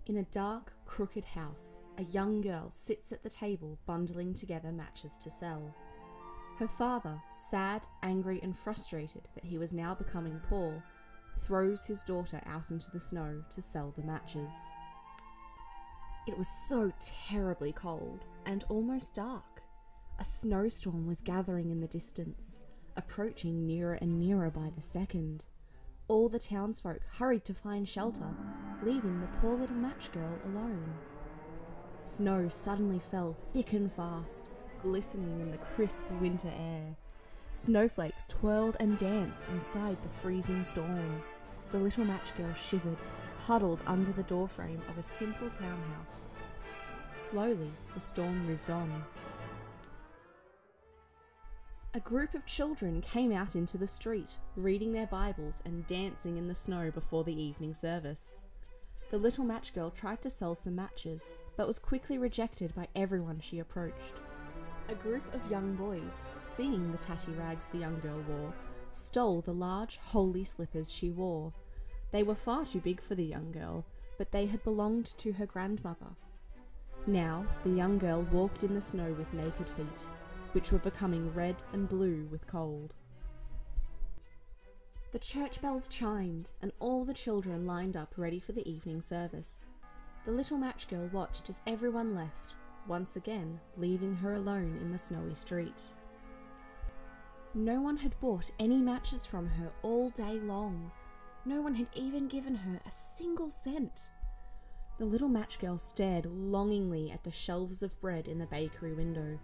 In a dark, crooked house, a young girl sits at the table bundling together matches to sell. Her father, sad, angry and frustrated that he was now becoming poor, throws his daughter out into the snow to sell the matches. It was so terribly cold and almost dark. A snowstorm was gathering in the distance, approaching nearer and nearer by the second. All the townsfolk hurried to find shelter, leaving the poor little match girl alone. Snow suddenly fell thick and fast, glistening in the crisp winter air. Snowflakes twirled and danced inside the freezing storm. The little match girl shivered, huddled under the doorframe of a simple townhouse. Slowly, the storm moved on. A group of children came out into the street, reading their Bibles and dancing in the snow before the evening service. The little match girl tried to sell some matches, but was quickly rejected by everyone she approached. A group of young boys, seeing the tatty rags the young girl wore, stole the large, holy slippers she wore. They were far too big for the young girl, but they had belonged to her grandmother. Now, the young girl walked in the snow with naked feet, which were becoming red and blue with cold. The church bells chimed, and all the children lined up ready for the evening service. The little match girl watched as everyone left, once again leaving her alone in the snowy street. No one had bought any matches from her all day long. No one had even given her a single cent. The little match girl stared longingly at the shelves of bread in the bakery window.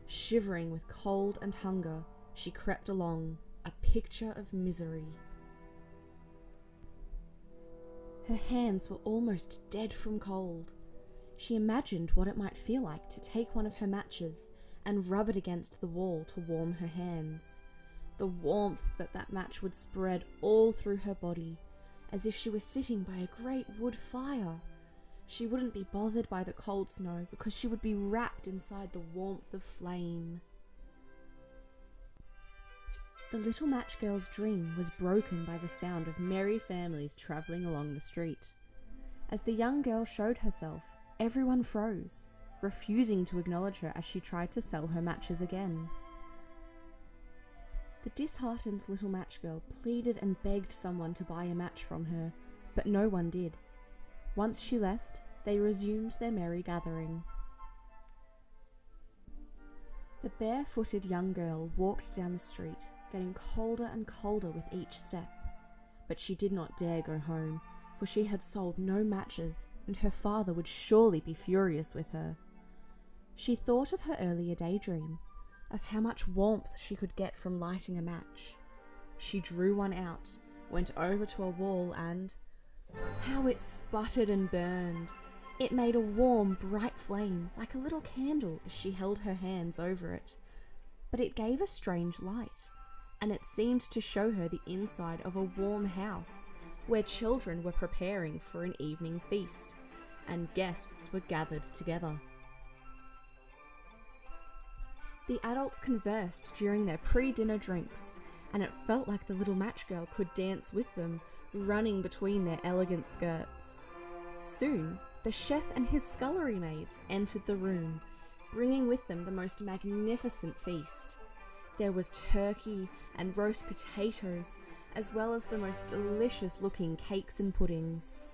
Shivering with cold and hunger, she crept along, a picture of misery. Her hands were almost dead from cold. She imagined what it might feel like to take one of her matches and rub it against the wall to warm her hands. The warmth that match would spread all through her body, as if she was sitting by a great wood fire. She wouldn't be bothered by the cold snow because she would be wrapped inside the warmth of flame. The little match girl's dream was broken by the sound of merry families travelling along the street. As the young girl showed herself, everyone froze, refusing to acknowledge her as she tried to sell her matches again. The disheartened little match girl pleaded and begged someone to buy a match from her, but no one did. Once she left, they resumed their merry gathering. The barefooted young girl walked down the street, getting colder and colder with each step. But she did not dare go home, for she had sold no matches, and her father would surely be furious with her. She thought of her earlier daydream, of how much warmth she could get from lighting a match. She drew one out, went over to a wall and... how it sputtered and burned! It made a warm, bright flame, like a little candle as she held her hands over it. But it gave a strange light, and it seemed to show her the inside of a warm house, where children were preparing for an evening feast, and guests were gathered together. The adults conversed during their pre-dinner drinks, and it felt like the little match girl could dance with them, running between their elegant skirts. Soon, the chef and his scullery maids entered the room, bringing with them the most magnificent feast. There was turkey and roast potatoes, as well as the most delicious-looking cakes and puddings.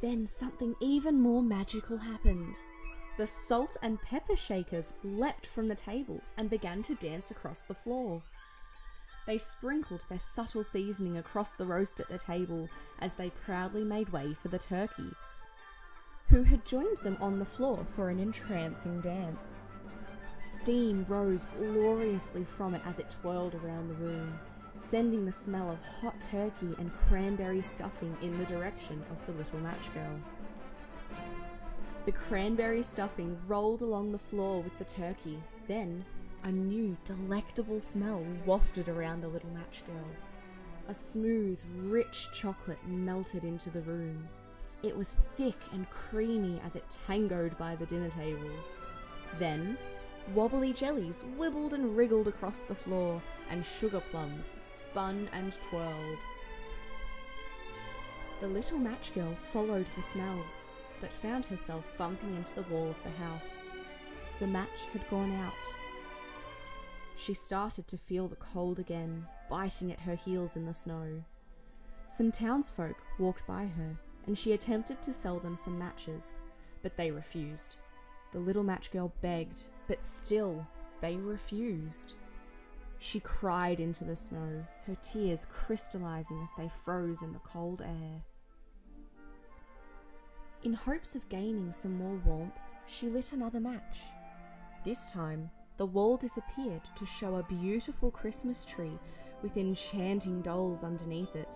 Then something even more magical happened. The salt and pepper shakers leapt from the table and began to dance across the floor. They sprinkled their subtle seasoning across the roast at the table as they proudly made way for the turkey, who had joined them on the floor for an entrancing dance. Steam rose gloriously from it as it twirled around the room, sending the smell of hot turkey and cranberry stuffing in the direction of the little match girl. The cranberry stuffing rolled along the floor with the turkey. Then, a new, delectable smell wafted around the little match girl. A smooth, rich chocolate melted into the room. It was thick and creamy as it tangoed by the dinner table. Then, wobbly jellies wibbled and wriggled across the floor, and sugar plums spun and twirled. The little match girl followed the smells, but found herself bumping into the wall of the house. The match had gone out. She started to feel the cold again, biting at her heels in the snow. Some townsfolk walked by her, and she attempted to sell them some matches, but they refused. The little match girl begged, but still they refused. She cried into the snow, her tears crystallizing as they froze in the cold air. In hopes of gaining some more warmth, she lit another match. This time, the wall disappeared to show a beautiful Christmas tree with enchanting dolls underneath it.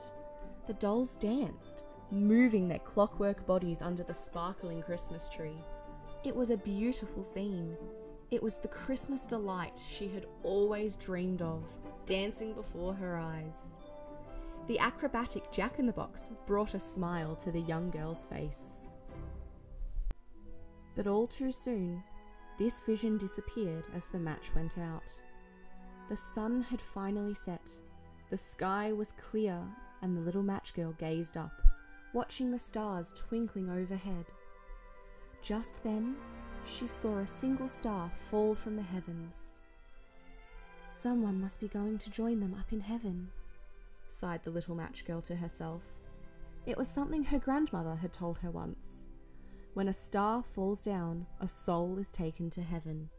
The dolls danced, moving their clockwork bodies under the sparkling Christmas tree. It was a beautiful scene. It was the Christmas delight she had always dreamed of, dancing before her eyes. The acrobatic Jack-in-the-Box brought a smile to the young girl's face. But all too soon, this vision disappeared as the match went out. The sun had finally set. The sky was clear, and the little match girl gazed up, watching the stars twinkling overhead. Just then, she saw a single star fall from the heavens. "Someone must be going to join them up in heaven," sighed the little match girl to herself. It was something her grandmother had told her once. When a star falls down, a soul is taken to heaven.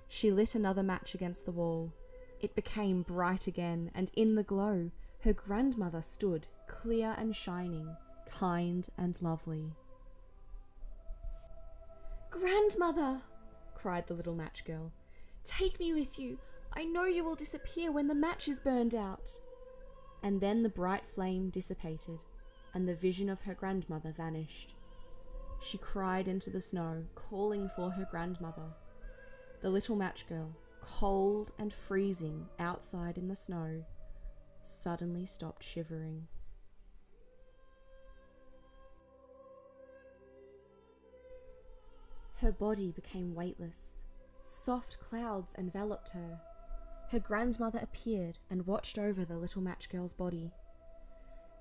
She lit another match against the wall. It became bright again, and in the glow, her grandmother stood, clear and shining, kind and lovely. "Grandmother!" cried the little match girl. "Take me with you. I know you will disappear when the match is burned out." And then the bright flame dissipated, and the vision of her grandmother vanished. She cried into the snow, calling for her grandmother. The little match girl, cold and freezing outside in the snow, suddenly stopped shivering. Her body became weightless. Soft clouds enveloped her. Her grandmother appeared and watched over the little match girl's body.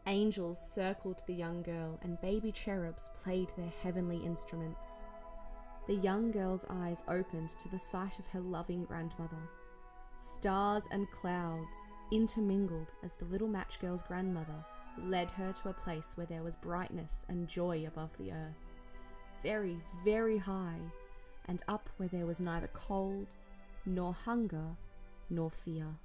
Angels circled the young girl, and baby cherubs played their heavenly instruments. The young girl's eyes opened to the sight of her loving grandmother. Stars and clouds intermingled as the little match girl's grandmother led her to a place where there was brightness and joy above the earth. Very, very high, and up where there was neither cold, nor hunger, nor fear.